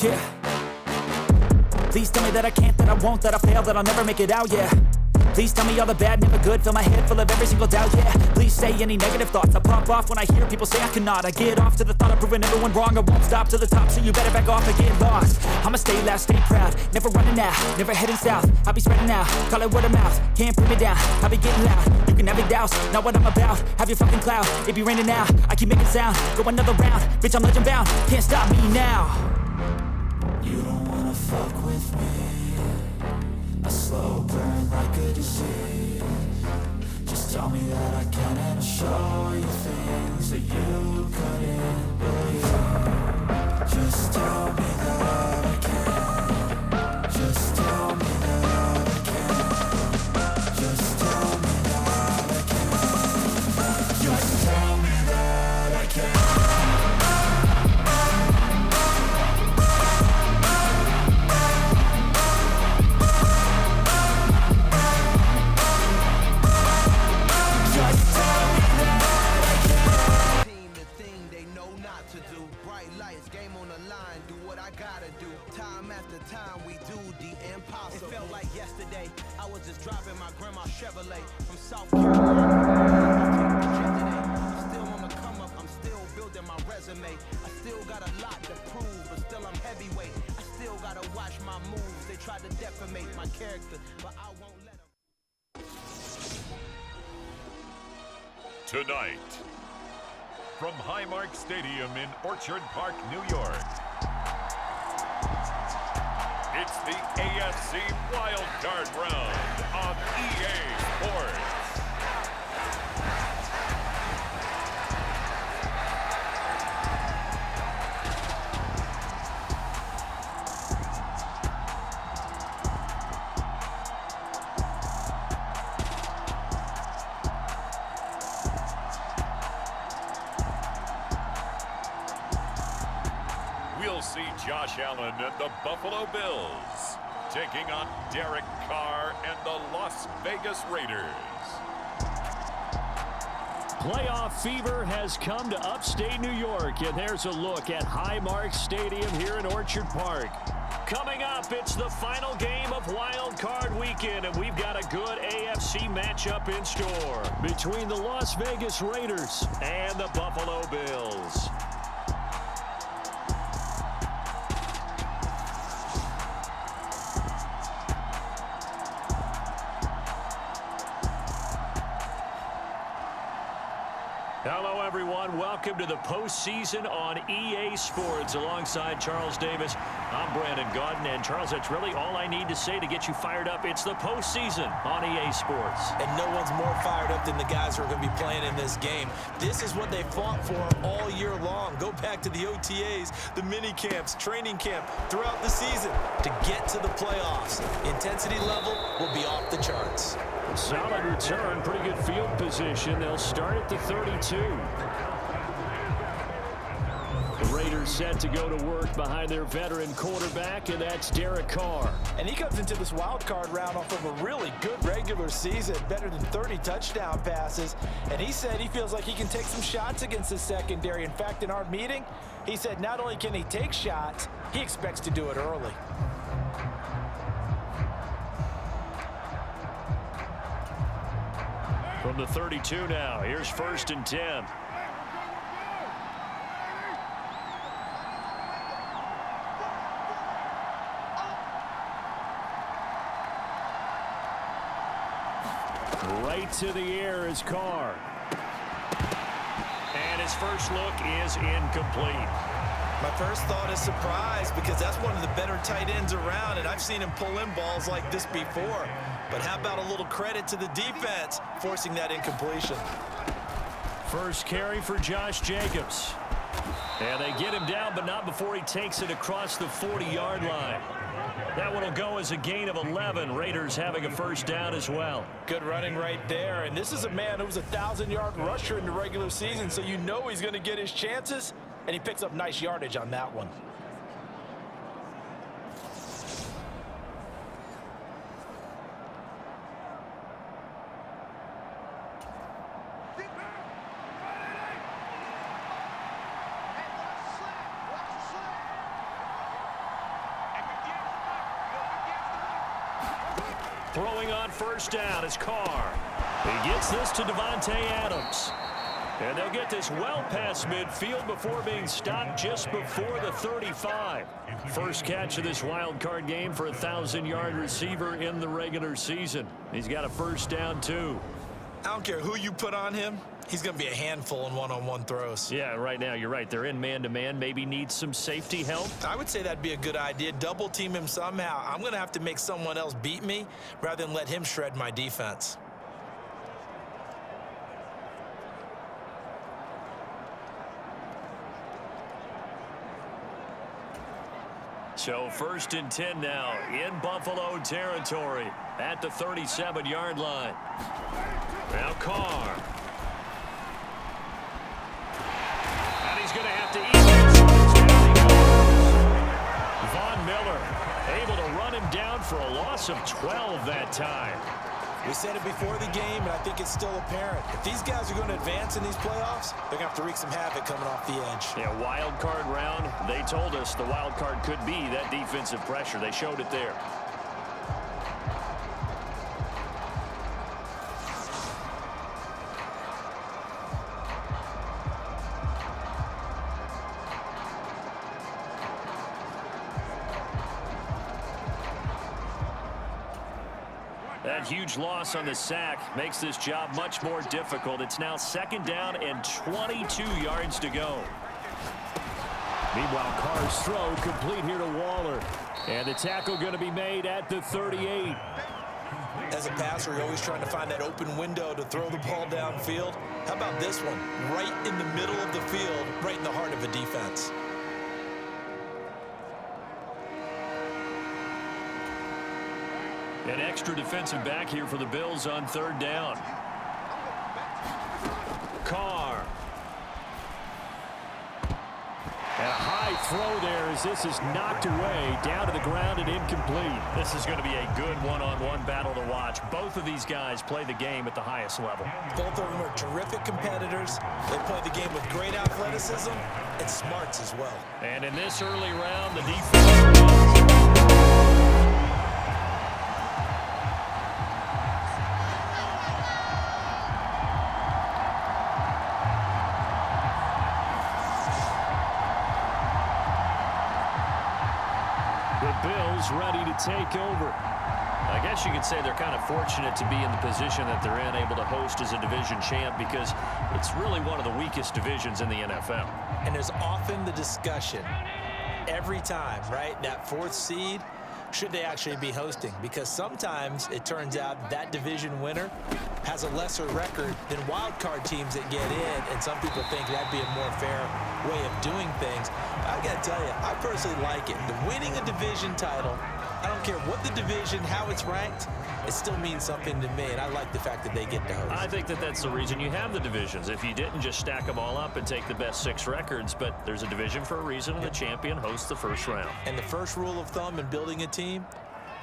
Yeah. Please tell me that I can't, that I won't, that I fail, that I'll never make it out, yeah. Please tell me all the bad, never good, fill my head full of every single doubt, yeah. Please say any negative thoughts, I pop off when I hear people say I cannot. I get off to the thought of proving everyone wrong, I won't stop to the top, so you better back off and get lost. I'ma stay loud, stay proud, never running out, never heading south. I'll be spreading out, call it word of mouth, can't put me down, I'll be getting loud. You can have your doubts, not what I'm about, have your fucking cloud, it be raining now, I keep making sound, go another round, bitch I'm legend bound, can't stop me now. You don't wanna fuck with me, a slow burn like a disease. Just tell me that I can and I'll show you things that you couldn't believe. Just tell me that I can. Just tell me that I can. Just tell me that I can. Just tell me that I can. Time we do the impossible. It felt like yesterday I was just driving my grandma's Chevrolet from South Carolina. Still on the come up, I'm still building my resume. I still got a lot to prove, but still I'm heavyweight. I still gotta watch my moves. They tried to defamate my character, but I won't let them. Tonight, from Highmark Stadium in Orchard Park, New York, it's the AFC Wild Card Round on EA Sports. We'll see Josh Allen and the Buffalo Bills taking on Derek Carr and the Las Vegas Raiders. Playoff fever has come to upstate New York, and there's a look at Highmark Stadium here in Orchard Park. Coming up, it's the final game of Wild Card Weekend, and we've got a good AFC matchup in store between the Las Vegas Raiders and the Buffalo Bills. Hello, everyone. Welcome to the postseason on EA Sports. Alongside Charles Davis, I'm Brandon Gaudin. And, Charles, that's really all I need to say to get you fired up. It's the postseason on EA Sports. And no one's more fired up than the guys who are going to be playing in this game. This is what they fought for all year long. Go back to the OTAs, the mini camps, training camp, throughout the season to get to the playoffs. Intensity level will be off the charts. Solid return, pretty good field position. They'll start at the 32. The Raiders set to go to work behind their veteran quarterback, and that's Derek Carr. And he comes into this wild card round off of a really good regular season, better than 30 touchdown passes. And he said he feels like he can take some shots against the secondary. In fact, in our meeting, he said not only can he take shots, he expects to do it early. From the 32 now, here's 1st and 10. Right to the air is Carr. And his first look is incomplete. My first thought is surprise, because that's one of the better tight ends around, and I've seen him pull in balls like this before. But how about a little credit to the defense forcing that incompletion? First carry for Josh Jacobs. And they get him down, but not before he takes it across the 40-yard line. That one will go as a gain of 11. Raiders having a first down as well. Good running right there. And this is a man who was a 1,000-yard rusher in the regular season, so you know he's going to get his chances, and he picks up nice yardage on that one. Throwing on first down is Carr. He gets this to Devontae Adams. And they'll get this well past midfield before being stopped just before the 35. First catch of this wild card game for a 1,000-yard receiver in the regular season. He's got a first down, too. I don't care who you put on him. He's going to be a handful in one-on-one throws. Yeah, right now, you're right. They're in man-to-man. Maybe need some safety help. I would say that'd be a good idea. Double team him somehow. I'm going to have to make someone else beat me rather than let him shred my defense. So 1st and 10 now in Buffalo territory at the 37-yard line. Now Carr. And he's going to have to eat this. Von Miller able to run him down for a loss of 12 that time. We said it before the game, and I think it's still apparent. If these guys are going to advance in these playoffs, they're going to have to wreak some havoc coming off the edge. Yeah, wild card round. They told us the wild card could be that defensive pressure. They showed it there. That huge loss on the sack makes this job much more difficult. It's now 2nd down and 22 yards to go. Meanwhile, Carr's throw complete here to Waller. And the tackle going to be made at the 38. As a passer, you're always trying to find that open window to throw the ball downfield. How about this one? Right in the middle of the field, right in the heart of a defense. An extra defensive back here for the Bills on 3rd down. Carr. And a high throw there as this is knocked away, down to the ground and incomplete. This is going to be a good one-on-one battle to watch. Both of these guys play the game at the highest level. Both of them are terrific competitors. They play the game with great athleticism and smarts as well. And in this early round, the defense... ready to take over. I guess you could say they're kind of fortunate to be in the position that they're in, able to host as a division champ, because it's really one of the weakest divisions in the NFL. And there's often the discussion every time, right? That 4th seed, should they actually be hosting? Because sometimes it turns out that division winner has a lesser record than wild card teams that get in, and some people think that'd be a more fair way of doing things. I gotta tell you, I personally like it. The winning a division title, I don't care what the division, how it's ranked, it still means something to me, and I like the fact that they get to host. I think that that's the reason you have the divisions. If you didn't, just stack them all up and take the best 6 records, but there's a division for a reason, and the champion hosts the first round. And the first rule of thumb in building a team,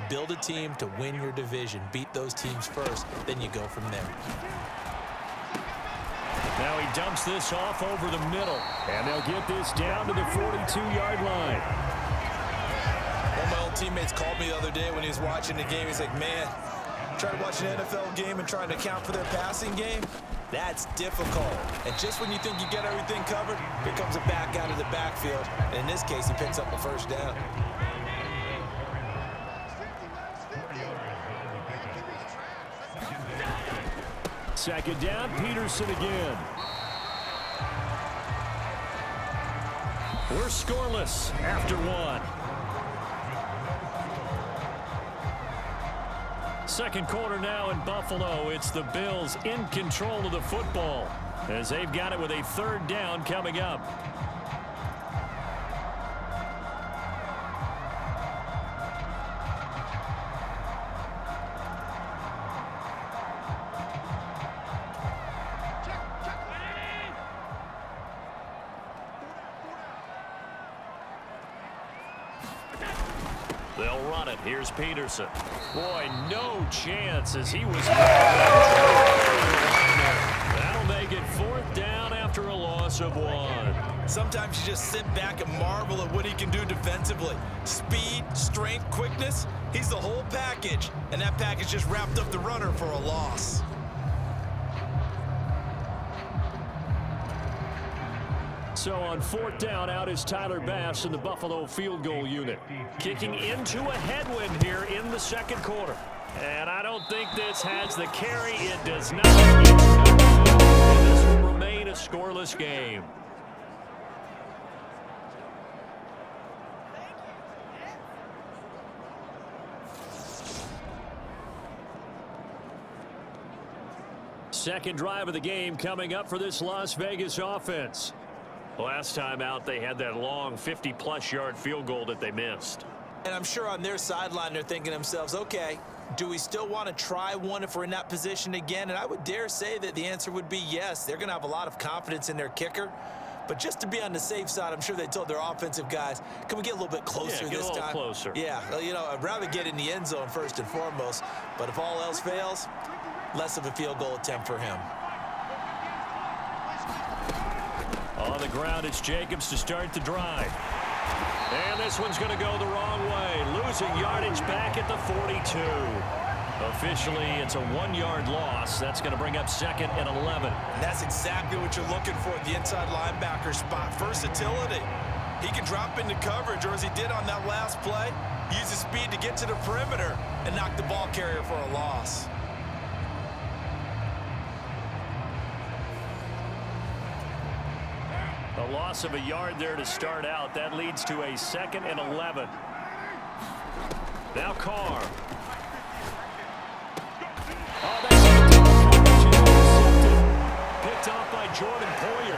build a team to win your division. Beat those teams first, then you go from there. Now he dumps this off over the middle, and they'll get this down to the 42-yard line. One of my old teammates called me the other day when he was watching the game. He's like, man, trying to watch an NFL game and trying to account for their passing game, that's difficult. And just when you think you get everything covered, here comes a back out of the backfield. And in this case, he picks up a first down. Second down, Peterson again. We're scoreless after 1. Second quarter now in Buffalo. It's the Bills in control of the football as they've got it with a 3rd down coming up. They'll run it. Here's Peterson. Boy, no chance as he was. That'll make it 4th down after a loss of 1. Sometimes you just sit back and marvel at what he can do defensively. Speed, strength, quickness, he's the whole package. And that package just wrapped up the runner for a loss. So on 4th down, out is Tyler Bass in the Buffalo field goal unit. Kicking into a headwind here in the 2nd quarter. And I don't think this has the carry. It does not. And this will remain a scoreless game. Second drive of the game coming up for this Las Vegas offense. Last time out, they had that long 50-plus yard field goal that they missed. And I'm sure on their sideline, they're thinking to themselves, okay, do we still want to try one if we're in that position again? And I would dare say that the answer would be yes. They're going to have a lot of confidence in their kicker. But just to be on the safe side, I'm sure they told their offensive guys, can we get a little bit closer this time? Get a little closer. Yeah, well, you know, I'd rather get in the end zone first and foremost. But if all else fails, less of a field goal attempt for him. On the ground, it's Jacobs to start the drive. And this one's going to go the wrong way. Losing yardage back at the 42. Officially, it's a 1-yard loss. That's going to bring up 2nd and 11. And that's exactly what you're looking for at the inside linebacker spot. Versatility. He can drop into coverage, or as he did on that last play, use his speed to get to the perimeter and knock the ball carrier for a loss. A loss of a yard there to start out. That leads to a 2nd and 11. Now Carr. Oh, that's intercepted. Picked off by Jordan Poyer.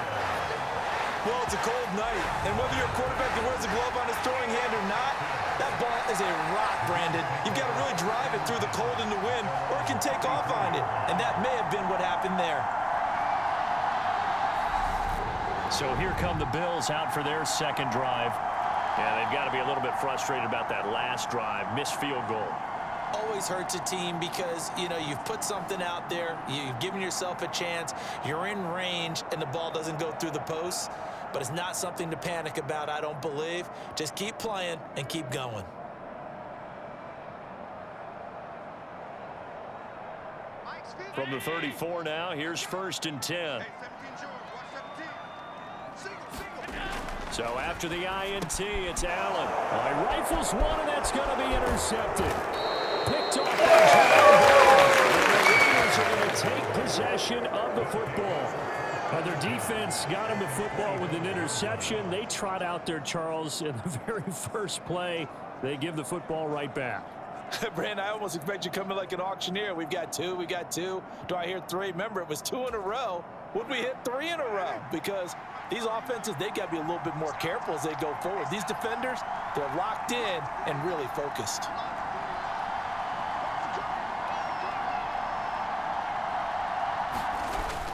Well, it's a cold night, and whether you're a quarterback that wears a glove on his throwing hand or not, that ball is a rock, Brandon. You've got to really drive it through the cold and the wind, or it can take off on it. And that may have been what happened there. So here come the Bills out for their 2nd drive. And they've got to be a little bit frustrated about that last drive. Missed field goal. Always hurts a team because, you know, you've put something out there. You've given yourself a chance. You're in range, and the ball doesn't go through the posts. But it's not something to panic about, I don't believe. Just keep playing and keep going. From the 34 now, here's 1st and 10. So after the INT, it's Allen. Well, he rifles one, and that's going to be intercepted. Picked off by John. The Raiders are going to take possession of the football. Their defense got him the football with an interception. They trot out there, Charles, in the very first play. They give the football right back. Brandon, I almost expect you to come in like an auctioneer. We've got 2, we got 2. Do I hear 3? Remember, it was 2 in a row. Would we hit 3 in a row? Because these offenses, they got to be a little bit more careful as they go forward. These defenders, they're locked in and really focused.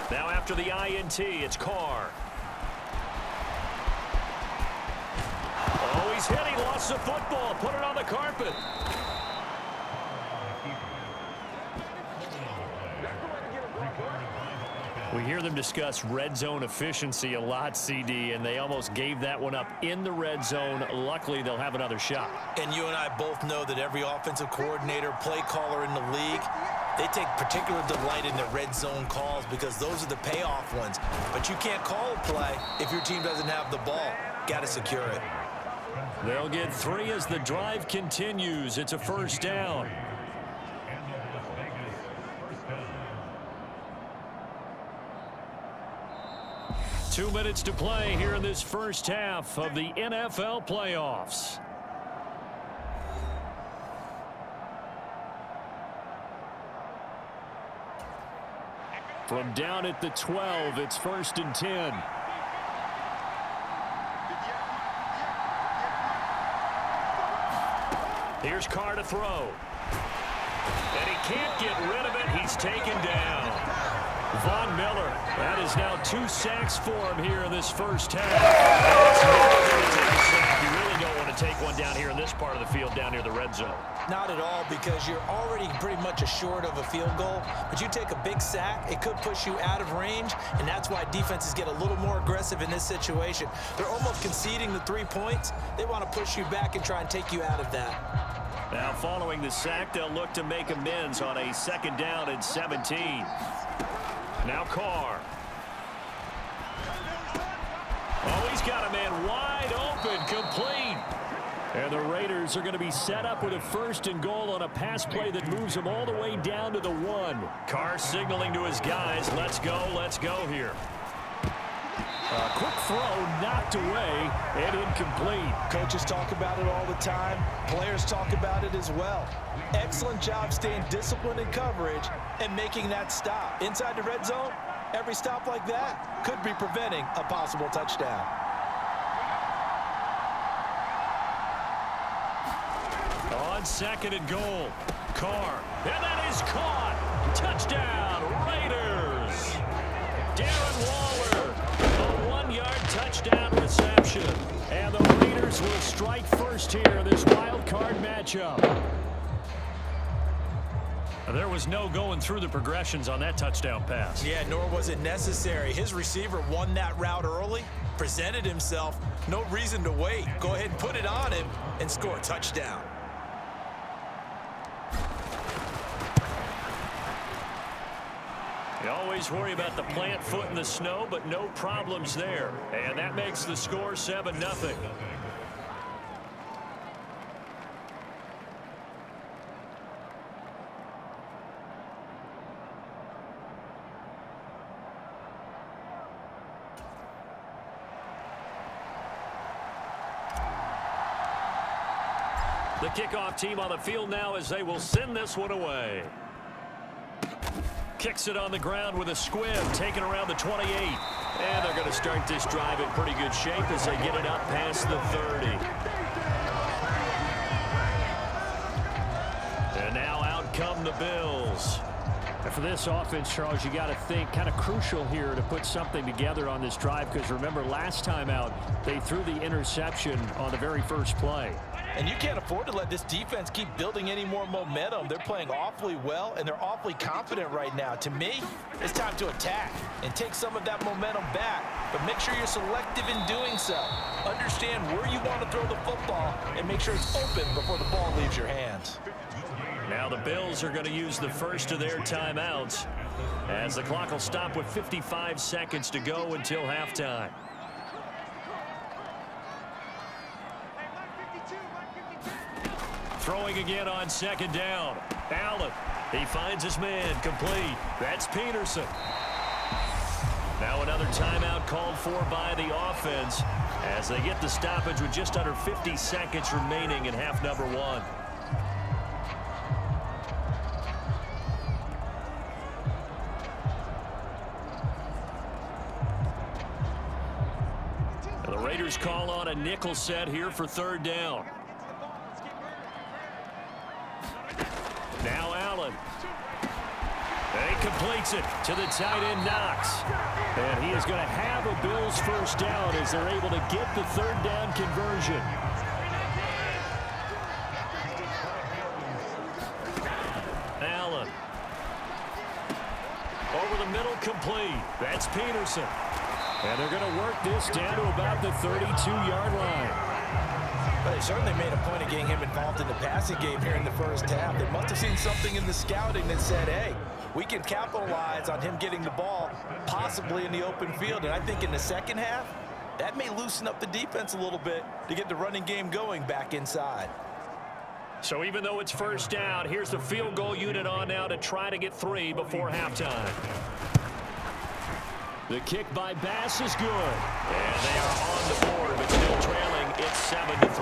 Now after the INT, it's Carr. Oh, he's hit. He lost the football. Put it on the carpet. We hear them discuss red zone efficiency a lot, CD, and they almost gave that one up in the red zone. Luckily, they'll have another shot. And you and I both know that every offensive coordinator, play caller in the league, they take particular delight in the red zone calls because those are the payoff ones. But you can't call a play if your team doesn't have the ball. Got to secure it. They'll get 3 as the drive continues. It's a 1st down. Two minutes to play here in this first half of the NFL playoffs. From down at the 12, it's 1st and 10. Here's Carr to throw. And he can't get rid of it. He's taken down. Von Miller, that is now 2 sacks for him here in this first half. You really don't want to take one down here in this part of the field down near the red zone. Not at all, because you're already pretty much assured of a field goal. But you take a big sack, it could push you out of range, and that's why defenses get a little more aggressive in this situation. They're almost conceding the 3 points. They want to push you back and try and take you out of that. Now following the sack, they'll look to make amends on a 2nd down and 17. Now Carr. Oh, he's got a man wide open, complete. And the Raiders are going to be set up with a 1st and goal on a pass play that moves them all the way down to the 1. Carr signaling to his guys, let's go here. A quick throw knocked away and incomplete. Coaches talk about it all the time. Players talk about it as well. Excellent job staying disciplined in coverage and making that stop. Inside the red zone, every stop like that could be preventing a possible touchdown. On 2nd and goal, Carr, and that is caught. Touchdown, Raiders. Darren Waller, a 1-yard touchdown reception. And the Raiders will strike first here in this wild card matchup. There was no going through the progressions on that touchdown pass. Yeah, nor was it necessary. His receiver won that route early, presented himself, no reason to wait. Go ahead and put it on him and score a touchdown. You always worry about the plant foot in the snow, but no problems there. And that makes the score 7-0. The kickoff team on the field now as they will send this one away. Kicks it on the ground with a squib, taken around the 28. And they're going to start this drive in pretty good shape as they get it up past the 30. And now out come the Bills. And for this offense, Charles, you got to think kind of crucial here to put something together on this drive, because remember last time out they threw the interception on the very first play. And you can't afford to let this defense keep building any more momentum. They're playing awfully well, and they're awfully confident right now. To me, it's time to attack and take some of that momentum back. But make sure you're selective in doing so. Understand where you want to throw the football and make sure it's open before the ball leaves your hands. Now the Bills are going to use the first of their timeouts as the clock will stop with 55 seconds to go until halftime. Throwing again on 2nd down. Allen, he finds his man, complete. That's Peterson. Now another timeout called for by the offense as they get the stoppage with just under 50 seconds remaining in half number 1. The Raiders call on a nickel set here for 3rd down. Now Allen. And he completes it to the tight end Knox. And he is going to have a Bills 1st down as they're able to get the 3rd down conversion. Allen. Over the middle, complete. That's Peterson. And they're going to work this down to about the 32-yard line. But they certainly made a point of getting him involved in the passing game here in the first half. They must have seen something in the scouting that said, hey, we can capitalize on him getting the ball possibly in the open field. And I think in the second half, that may loosen up the defense a little bit to get the running game going back inside. So even though it's 1st down, here's the field goal unit on now to try to get 3 before halftime. The kick by Bass is good. And they are on the board, but still trailing. It's 7-3.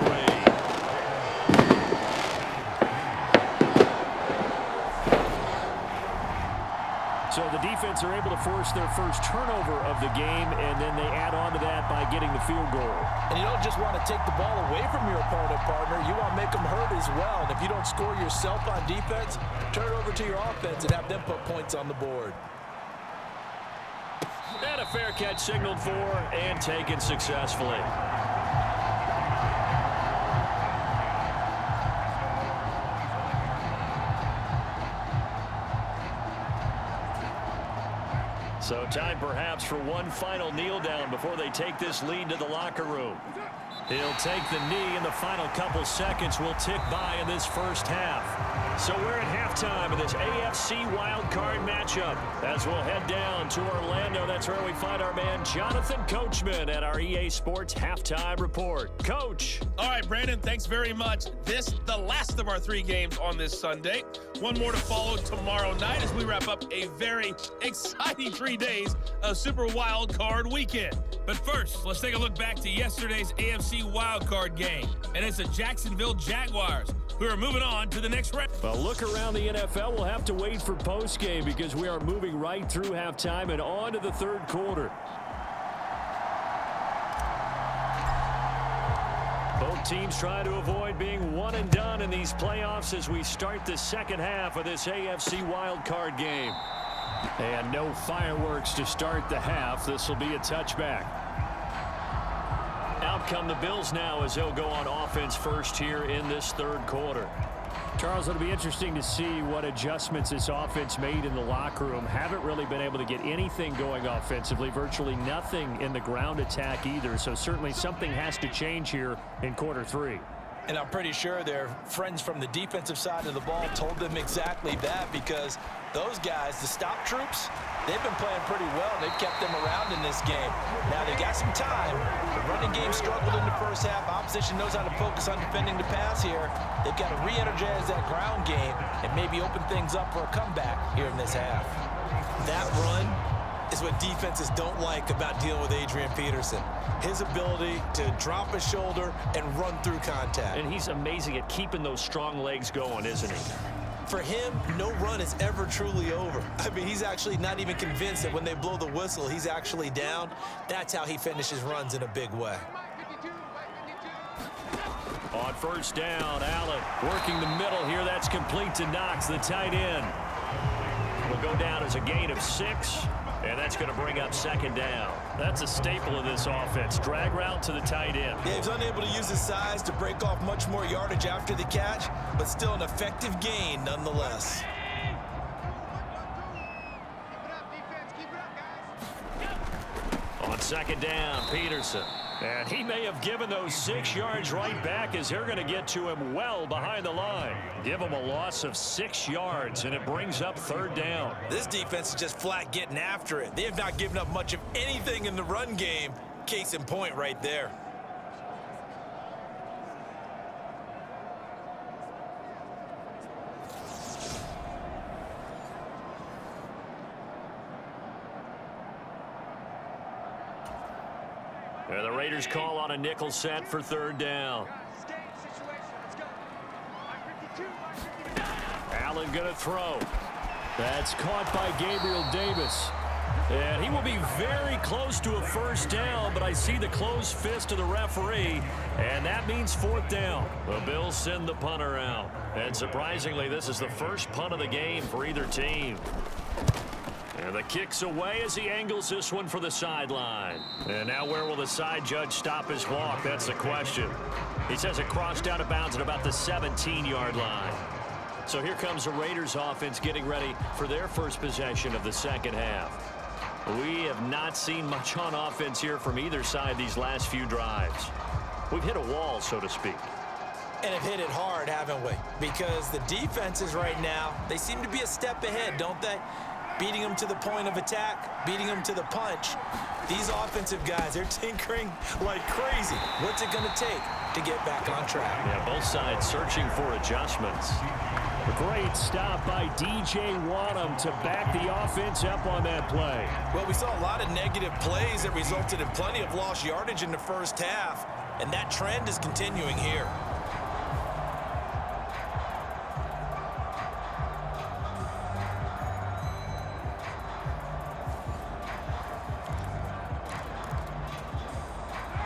So the defense are able to force their first turnover of the game, and then they add on to that by getting the field goal. And you don't just want to take the ball away from your opponent, partner. You want to make them hurt as well. And if you don't score yourself on defense, turn it over to your offense and have them put points on the board. And a fair catch signaled for and taken successfully. So time perhaps for one final kneel down before they take this lead to the locker room. He'll take the knee, and the final couple seconds will tick by in this first half. So we're at halftime of this AFC wildcard matchup. As we'll head down to Orlando, that's where we find our man Jonathan Coachman at our EA Sports Halftime Report. Coach. All right, Brandon, thanks very much. This, the last of our 3 games on this Sunday. One more to follow tomorrow night as we wrap up a very exciting 3 days of Super Wildcard Weekend. But first, let's take a look back to yesterday's AFC Wildcard game. And it's the Jacksonville Jaguars who are moving on to the next round. Well, look around the NFL. We'll have to wait for postgame because we are moving right through halftime and on to the third quarter. Both teams try to avoid being one and done in these playoffs as we start the second half of this AFC wildcard game. And no fireworks to start the half. This will be a touchback. Out come the Bills now as they'll go on offense first here in this third quarter. Charles, it'll be interesting to see what adjustments this offense made in the locker room. Haven't really been able to get anything going offensively, virtually nothing in the ground attack either. So certainly something has to change here in quarter 3. And I'm pretty sure their friends from the defensive side of the ball told them exactly that, because those guys, the stop troops, they've been playing pretty well. They've kept them around in this game. Now they got some time. The running game struggled in the first half. Opposition knows how to focus on defending the pass here. They've got to re-energize that ground game and maybe open things up for a comeback here in this half. That run is what defenses don't like about dealing with Adrian Peterson. His ability to drop his shoulder and run through contact. And he's amazing at keeping those strong legs going, isn't he? For him, no run is ever truly over. I mean, he's actually not even convinced that when they blow the whistle, he's actually down. That's how he finishes runs in a big way. On first down, Allen working the middle here. That's complete to Knox, the tight end. Will go down as a gain of 6. And that's going to bring up second down. That's a staple of this offense. Drag route to the tight end. Yeah, he was unable to use his size to break off much more yardage after the catch, but still an effective gain nonetheless. On second down, Peterson. And he may have given those 6 yards right back as they're going to get to him well behind the line. Give him a loss of 6 yards, and it brings up third down. This defense is just flat getting after it. They have not given up much of anything in the run game. Case in point right there. The Raiders call on a nickel set for third down. Allen going to throw. That's caught by Gabriel Davis. And he will be very close to a first down, but I see the closed fist of the referee, and that means fourth down. The Bills send the punter out. And surprisingly, this is the first punt of the game for either team. And the kick's away as he angles this one for the sideline. And now where will the side judge stop his walk? That's the question. He says it crossed out of bounds at about the 17-yard line. So here comes the Raiders offense getting ready for their first possession of the second half. We have not seen much on offense here from either side these last few drives. We've hit a wall, so to speak. And have hit it hard, haven't we? Because the defenses right now, they seem to be a step ahead, don't they? Beating them to the point of attack, beating them to the punch. These offensive guys, they're tinkering like crazy. What's it going to take to get back on track? Yeah, both sides searching for adjustments. A great stop by DJ Wadham to back the offense up on that play. Well, we saw a lot of negative plays that resulted in plenty of lost yardage in the first half, and that trend is continuing here.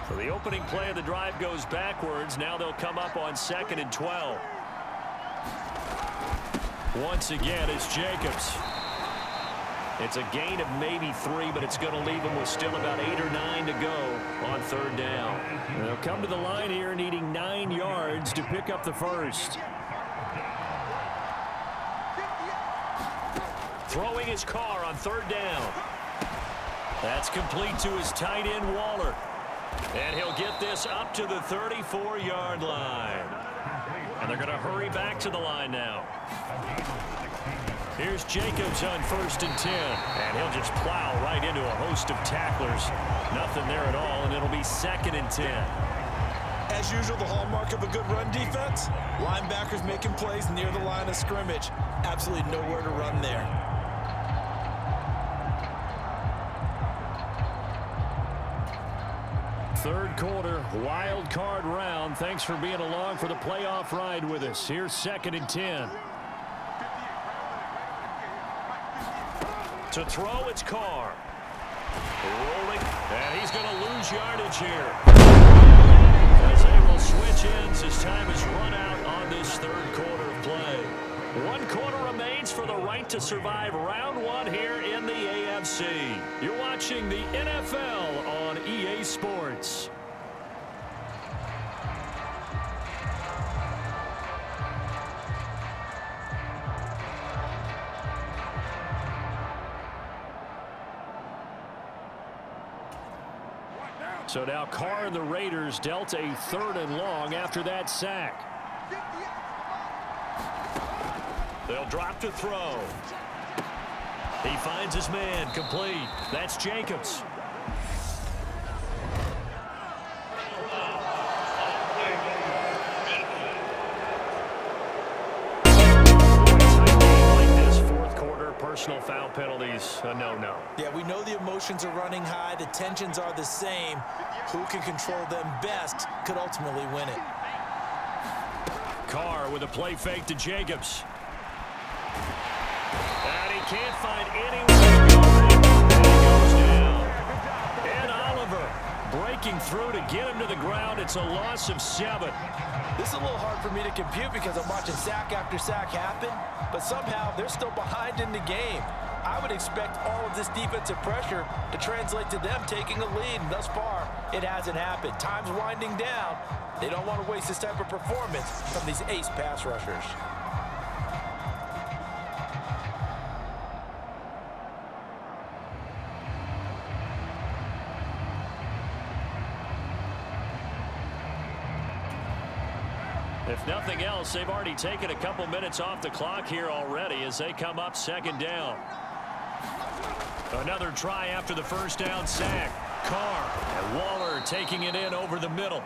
So the opening play of the drive goes backwards. Now they'll come up on 2nd and 12. Once again, it's Jacobs. It's a gain of maybe 3, but it's going to leave them with still about 8 or 9 to go on third down. They'll come to the line here needing 9 yards to pick up the first. Throwing his car on third down. That's complete to his tight end, Waller. And he'll get this up to the 34-yard line. And they're going to hurry back to the line now. Here's Jacobs on 1st and 10. And he'll just plow right into a host of tacklers. Nothing there at all, and it'll be 2nd and 10. As usual, the hallmark of a good run defense, linebackers making plays near the line of scrimmage. Absolutely nowhere to run there. Third quarter, wild card round. Thanks for being along for the playoff ride with us. Here's 2nd and 10. To throw, it's Carr. Rolling, and he's going to lose yardage here. As they will switch ends as time is run out on this third quarter of play. 1 quarter remains for the right to survive round 1 here in the AFC. You're watching the NFL on EA Sports. So now Carr and the Raiders dealt a 3rd and long after that sack. They'll drop to throw. He finds his man complete. That's Jacobs. Personal foul penalties, a no-no. Yeah, we know the emotions are running high. The tensions are the same. Who can control them best could ultimately win it. Carr with a play fake to Jacobs. And he can't find anywhere to go. And he goes down. And Oliver breaking through to get him to the ground. It's a loss of 7. This is a little hard for me to compute because I'm watching sack after sack happen, but somehow they're still behind in the game. I would expect all of this defensive pressure to translate to them taking a lead, and thus far, it hasn't happened. Time's winding down. They don't want to waste this type of performance from these ace pass rushers. If nothing else, they've already taken a couple minutes off the clock here already as they come up 2nd down. Another try after the first down sack. Carr and Waller taking it in over the middle.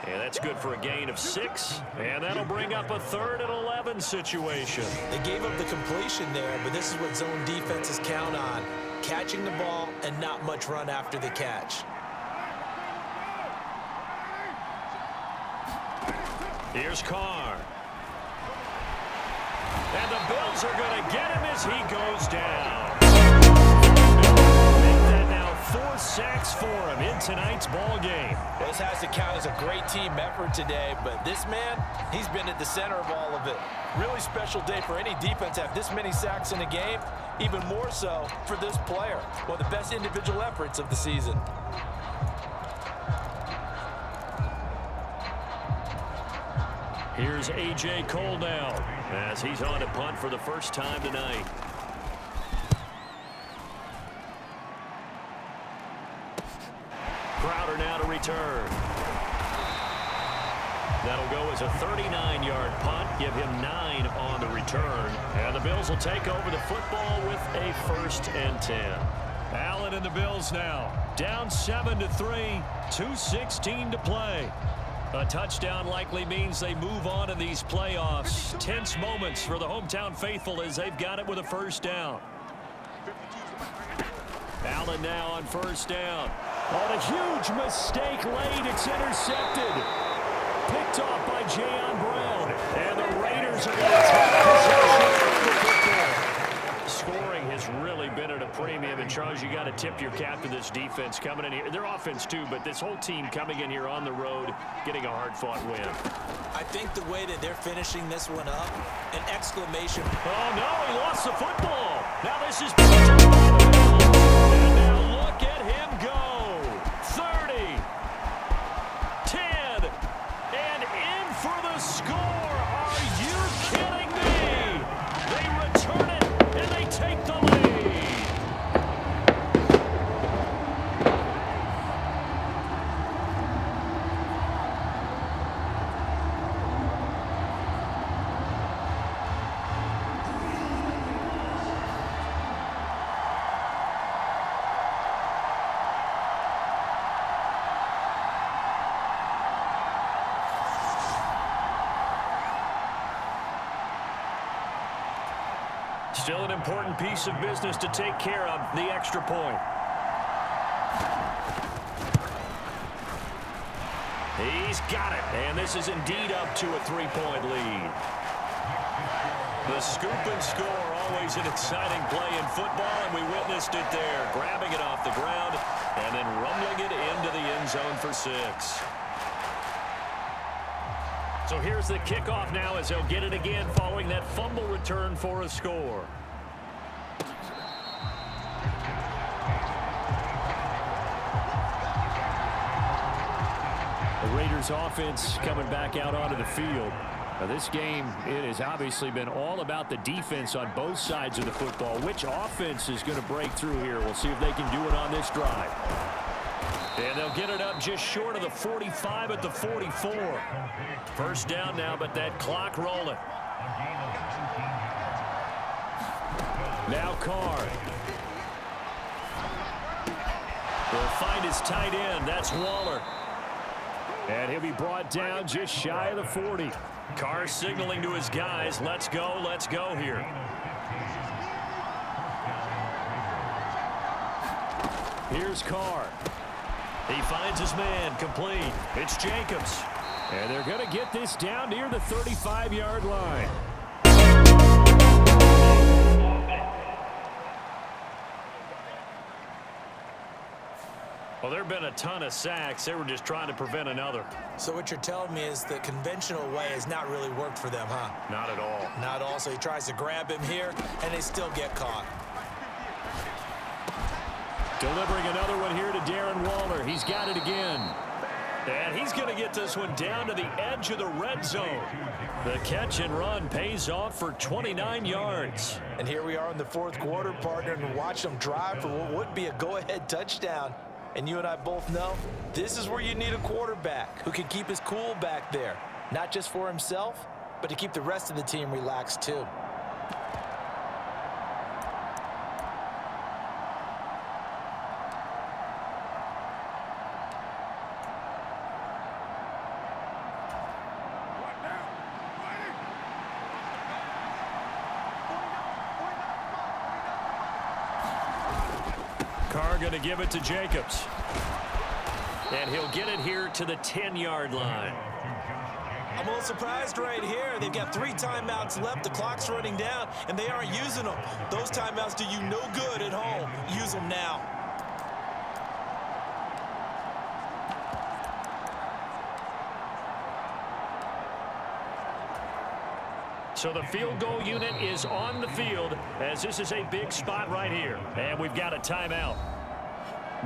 And that's good for a gain of 6. And that'll bring up a 3rd and 11 situation. They gave up the completion there, but this is what zone defenses count on. Catching the ball and not much run after the catch. Here's Carr. And the Bills are going to get him as he goes down. Make that now 4 sacks for him in tonight's ball game. This has to count as a great team effort today, but this man, he's been at the center of all of it. Really special day for any defense to have this many sacks in a game, even more so for this player. One of the best individual efforts of the season. Here's A.J. Cole now as he's on to punt for the first time tonight. Crowder now to return. That'll go as a 39-yard punt, give him 9 on the return. And the Bills will take over the football with a 1st and 10. Allen and the Bills now down 7-3, 2:16 to play. A touchdown likely means they move on in these playoffs. Tense moments for the hometown faithful as they've got it with a first down. Allen now on first down. On a huge mistake late, it's intercepted. Picked off by Jayon Brown. And the Raiders are going to take possession of the football. Scoring has really been at a premium. And Charles, you got to tip your cap to this defense coming in here. Their offense too, but this whole team coming in here on the road, getting a hard-fought win. I think the way that they're finishing this one up, an exclamation. Oh no, he lost the football. Now this is picked up by the Bills. And now look at him go. 30, 10, and in for the score. Are you kidding me? They return it, and they take the lead. Still an important piece of business to take care of, the extra point. He's got it, and this is indeed up to a 3-point lead. The scoop and score, always an exciting play in football, and we witnessed it there, grabbing it off the ground and then rumbling it into the end zone for 6. So here's the kickoff now as they'll get it again following that fumble return for a score. The Raiders offense coming back out onto the field. Now this game, it has obviously been all about the defense on both sides of the football. Which offense is going to break through here? We'll see if they can do it on this drive. And they'll get it up just short of the 45 at the 44. First down now, but that clock rolling. Now Carr. Will find his tight end. That's Waller. And he'll be brought down just shy of the 40. Carr signaling to his guys, let's go here. Here's Carr. He finds his man, complete. It's Jacobs. And they're going to get this down near the 35-yard line. Well, there have been a ton of sacks. They were just trying to prevent another. So what you're telling me is the conventional way has not really worked for them, huh? Not at all. Not all. So he tries to grab him here, and they still get caught. Delivering another one here to Darren Waller. He's got it again. And he's going to get this one down to the edge of the red zone. The catch and run pays off for 29 yards. And here we are in the fourth quarter, partner, and watch them drive for what would be a go-ahead touchdown. And you and I both know this is where you need a quarterback who can keep his cool back there. Not just for himself, but to keep the rest of the team relaxed too. Carr going to give it to Jacobs. And he'll get it here to the 10-yard line. I'm a little surprised right here. They've got 3 timeouts left. The clock's running down, and they aren't using them. Those timeouts do you no good at home. Use them now. So the field goal unit is on the field as this is a big spot right here. And we've got a timeout.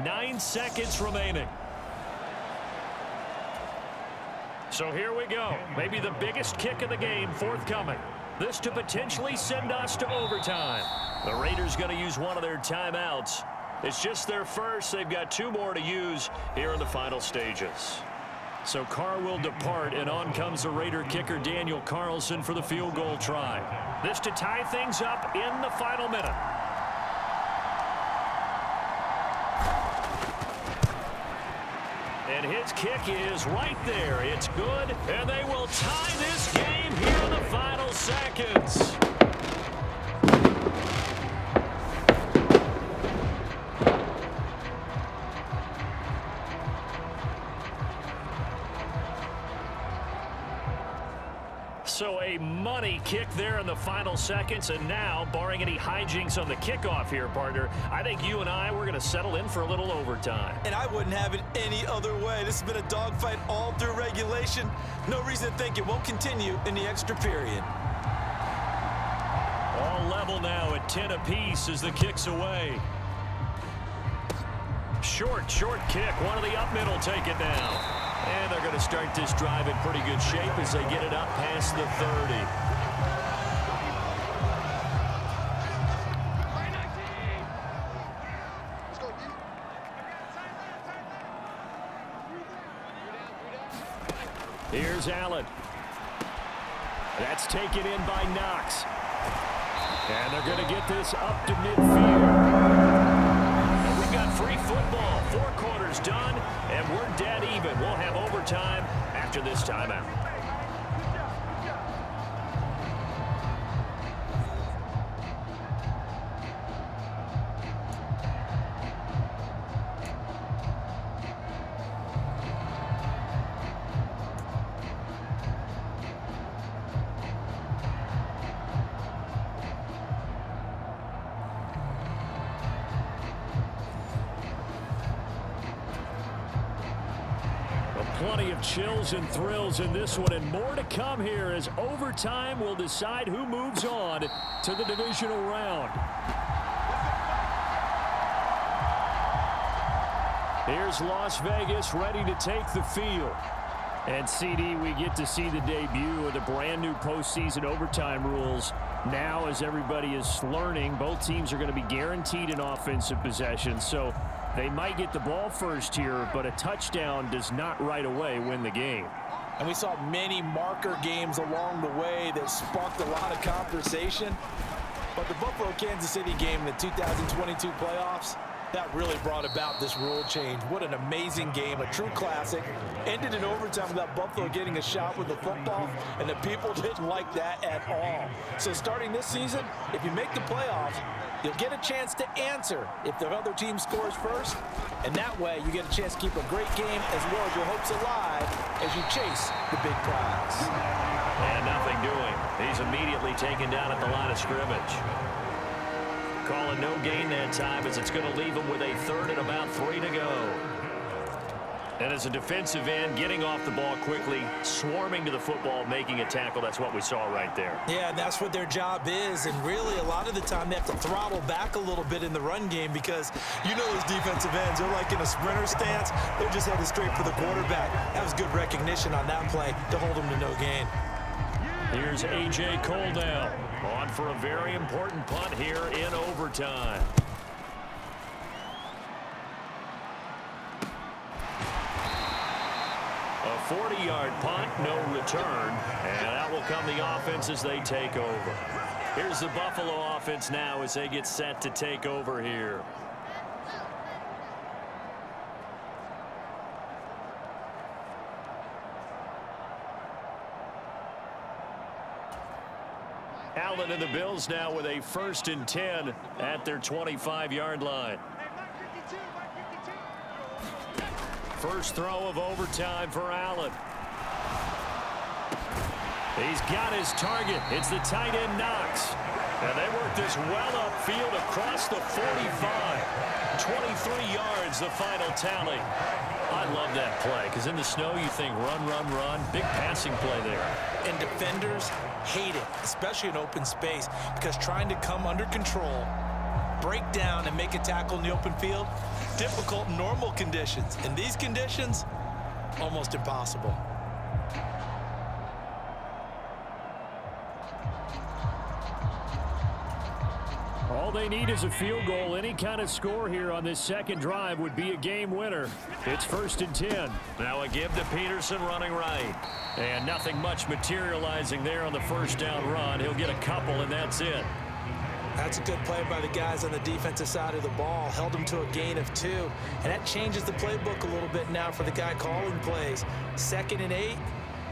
9 seconds remaining. So here we go. Maybe the biggest kick of the game forthcoming. This to potentially send us to overtime. The Raiders going to use one of their timeouts. It's just their first. They've got 2 more to use here in the final stages. So Carr will depart, and on comes the Raider kicker Daniel Carlson for the field goal try. This to tie things up in the final minute. And his kick is right there. It's good, and they will tie this game here in the final seconds. So a money kick there in the final seconds, and now, barring any hijinks on the kickoff here, partner, I think you and I, we're going to settle in for a little overtime. And I wouldn't have it any other way. This has been a dogfight all through regulation. No reason to think it won't continue in the extra period. All level now at 10 apiece as the kick's away. Short kick. One of the up middle take it down. And they're going to start this drive in pretty good shape as they get it up past the 30. Here's Allen. That's taken in by Knox. And they're going to get this up to midfield. And we've got free football. 4 quarters done, and we're dead even. We'll have overtime after this timeout. Plenty of chills and thrills in this one, and more to come here as overtime will decide who moves on to the divisional round. Here's Las Vegas ready to take the field. And CD, we get to see the debut of the brand new postseason overtime rules. Now, as everybody is learning, both teams are going to be guaranteed an offensive possession. So they might get the ball first here, but a touchdown does not right away win the game. And we saw many marker games along the way that sparked a lot of conversation. But the Buffalo-Kansas City game in the 2022 playoffs, that really brought about this rule change. What an amazing game, a true classic. Ended in overtime without Buffalo getting a shot with the football, and the people didn't like that at all. So starting this season, if you make the playoffs, you'll get a chance to answer if the other team scores first, and that way you get a chance to keep a great game as well as your hopes alive as you chase the big prize. And nothing doing. He's immediately taken down at the line of scrimmage. Calling no gain that time as it's going to leave him with a third and about 3 to go. And as a defensive end, getting off the ball quickly, swarming to the football, making a tackle, that's what we saw right there. Yeah, and that's what their job is, and really a lot of the time they have to throttle back a little bit in the run game because you know those defensive ends, they're like in a sprinter stance, they're just headed straight for the quarterback. That was good recognition on that play to hold them to no gain. Here's A.J. Coldell on for a very important punt here in overtime. A 40-yard punt, no return, and out will come the offense as they take over. Here's the Buffalo offense now as they get set to take over here. Allen and the Bills now with a 1st and 10 at their 25-yard line. First throw of overtime for Allen. He's got his target. It's the tight end Knox. And they work this well upfield across the 45. 23 yards, the final tally. I love that play because in the snow you think run, run, run. Big passing play there. And defenders hate it, especially in open space, because trying to come under control, break down, and make a tackle in the open field, difficult in normal conditions. In these conditions, almost impossible. All they need is a field goal. Any kind of score here on this second drive would be a game winner. It's 1st and 10. Now a give to Peterson running right. And nothing much materializing there on the first down run. He'll get a couple, and that's it. That's a good play by the guys on the defensive side of the ball. Held them to a gain of 2. And that changes the playbook a little bit now for the guy calling plays. 2nd and 8.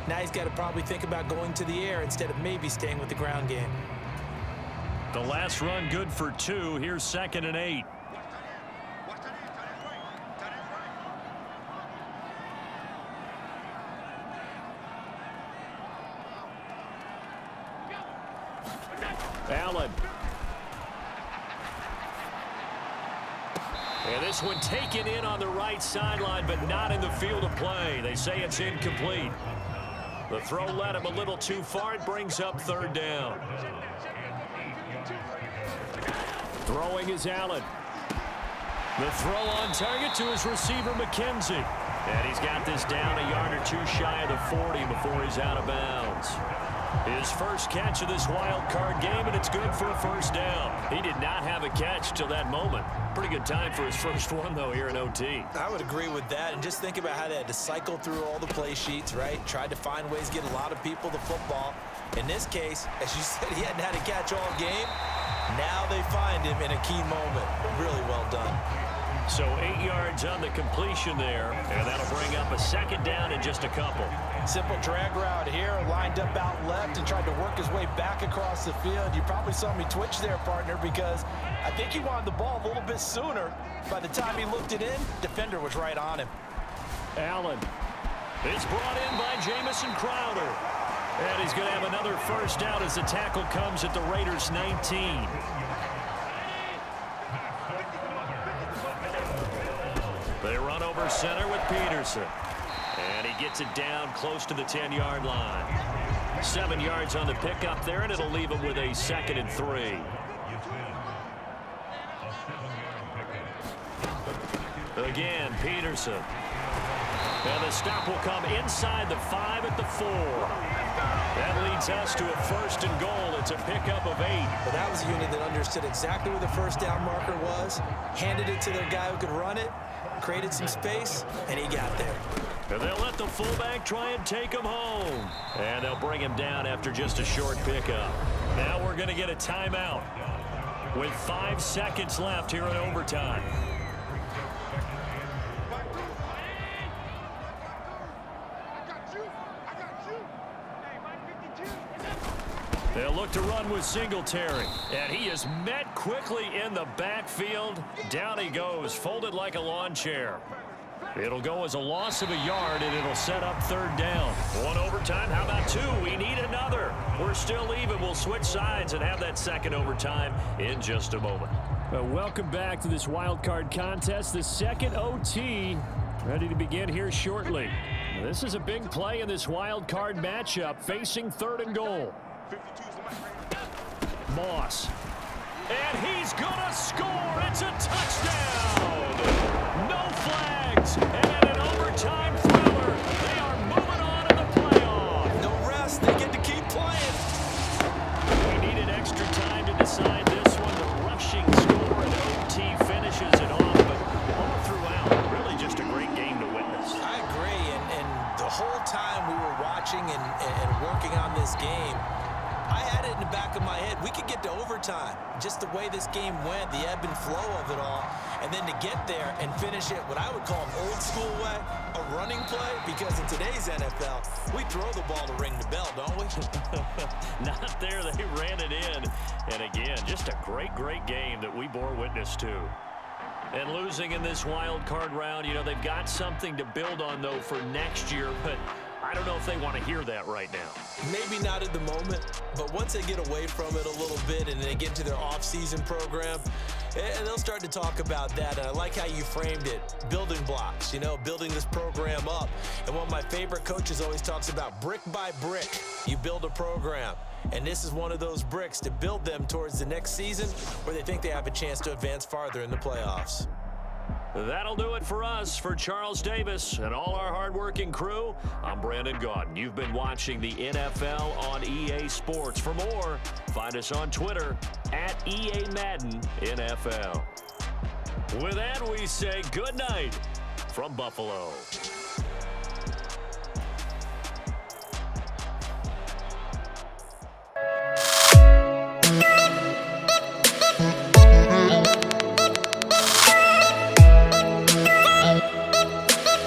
Now he's got to probably think about going to the air instead of maybe staying with the ground game. The last run good for 2. Here's 2nd and 8. Allen. And this one taken in on the right sideline, but not in the field of play. They say it's incomplete. The throw led him a little too far. It brings up 3rd down. Throwing is Allen. The throw on target to his receiver, McKenzie. And he's got this down a yard or 2 shy of the 40 before he's out of bounds. His first catch of this wild card game, and it's good for a 1st down. He did not have a catch till that moment. Pretty good time for his first one, though, here in OT. I would agree with that, and just think about how they had to cycle through all the play sheets, right? Tried to find ways to get a lot of people the football. In this case, as you said, he hadn't had a catch all game. Now they find him in a key moment. Really well done. So 8 yards on the completion there, and that'll bring up a 2nd down in just a couple. Simple drag route here, lined up out left and tried to work his way back across the field. You probably saw me twitch there, partner, because I think he wanted the ball a little bit sooner. By the time he looked it in, defender was right on him. Allen. It's brought in by Jamison Crowder. And he's going to have another 1st down as the tackle comes at the Raiders' 19. They run over center with Peterson. And he gets it down close to the 10-yard line. 7 yards on the pickup there, and it'll leave him with a 2nd and 3. Again, Peterson. And the stop will come inside the 5 at the 4. That leads us to a 1st and goal. It's a pickup of 8. Well, that was a unit that understood exactly where the first down marker was, handed it to their guy who could run it, created some space, and he got there. And they'll let the fullback try and take him home. And they'll bring him down after just a short pickup. Now we're going to get a timeout with 5 seconds left here in overtime. They'll look to run with Singletary. And he is met quickly in the backfield. Down he goes, folded like a lawn chair. It'll go as a loss of a yard, and it'll set up 3rd down. 1 overtime. How about 2? We need another. We're still even. We'll switch sides and have that 2nd overtime in just a moment. Welcome back to this wild card contest. The 2nd OT ready to begin here shortly. This is a big play in this wild card matchup, facing 3rd and goal. Moss. And he's gonna score. It's a touchdown. No flags. And an overtime thriller. They are moving on in the playoff. No rest. They get to keep playing. We needed extra time to decide this one. The rushing score and OT finishes it off. But all throughout, really just a great game to witness. I agree. And the whole time we were watching and working on this game, I had it in the back of my head. We could get to overtime. Just the way this game went, the ebb and flow of it all. And then to get there and finish it what I would call an old school way, a running play. Because in today's NFL, we throw the ball to ring the bell, don't we? Not there. They ran it in. And again, just a great, great game that we bore witness to. And losing in this wild card round, you know, they've got something to build on, though, for next year. But I don't know if they want to hear that right now. Maybe not at the moment, but once they get away from it a little bit and they get into their off-season program, and they'll start to talk about that. And I like how you framed it, building blocks, you know, building this program up. And one of my favorite coaches always talks about brick by brick, you build a program. And this is one of those bricks to build them towards the next season where they think they have a chance to advance farther in the playoffs. That'll do it for us. For Charles Davis and all our hardworking crew, I'm Brandon Gaudin. You've been watching the NFL on EA Sports. For more, find us on Twitter at EA Madden NFL. With that, we say good night from Buffalo.